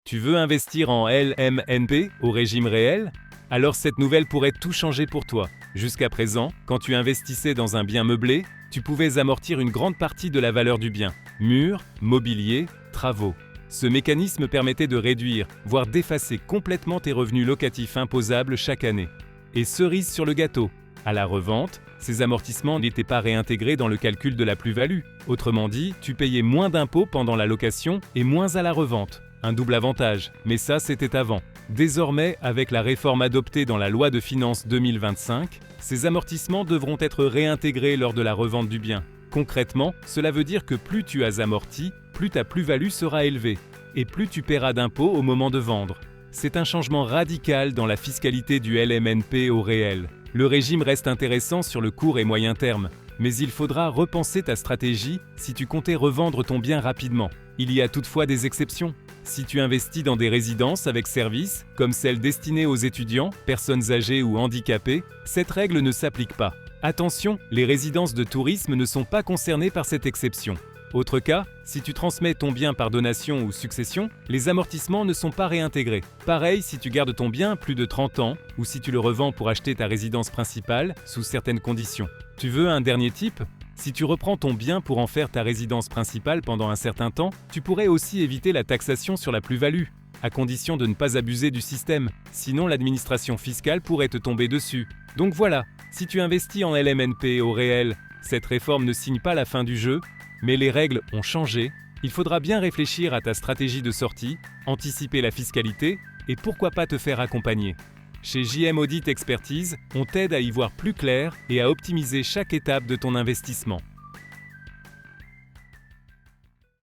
Tu veux investir en LMNP au régime réel? Alors cette nouvelle pourrait tout changer pour toi. Jusqu'à présent, quand tu investissais dans un bien meublé, tu pouvais amortir une grande partie de la valeur du bien. Murs, mobilier, travaux. Ce mécanisme permettait de réduire, voire d'effacer complètement tes revenus locatifs imposables chaque année. Et cerise sur le gâteau, à la revente, ces amortissements n'étaient pas réintégrés dans le calcul de la plus-value. Autrement dit, tu payais moins d'impôts pendant la location et moins à la revente. Un double avantage, mais ça c'était avant. Désormais, avec la réforme adoptée dans la loi de finances 2025, ces amortissements devront être réintégrés lors de la revente du bien. Concrètement, cela veut dire que plus tu as amorti, plus ta plus-value sera élevée, et plus tu paieras d'impôts au moment de vendre. C'est un changement radical dans la fiscalité du LMNP au réel. Le régime reste intéressant sur le court et moyen terme, mais il faudra repenser ta stratégie si tu comptais revendre ton bien rapidement. Il y a toutefois des exceptions. Si tu investis dans des résidences avec service, comme celles destinées aux étudiants, personnes âgées ou handicapées, cette règle ne s'applique pas. Attention, les résidences de tourisme ne sont pas concernées par cette exception. Autre cas, si tu transmets ton bien par donation ou succession, les amortissements ne sont pas réintégrés. Pareil si tu gardes ton bien plus de 30 ans ou si tu le revends pour acheter ta résidence principale sous certaines conditions. Tu veux un dernier type ? Si tu reprends ton bien pour en faire ta résidence principale pendant un certain temps, tu pourrais aussi éviter la taxation sur la plus-value, à condition de ne pas abuser du système. Sinon, l'administration fiscale pourrait te tomber dessus. Donc voilà, si tu investis en LMNP au réel, cette réforme ne signe pas la fin du jeu, mais les règles ont changé. Il faudra bien réfléchir à ta stratégie de sortie, anticiper la fiscalité et pourquoi pas te faire accompagner. Chez JM Audit Expertise, on t'aide à y voir plus clair et à optimiser chaque étape de ton investissement.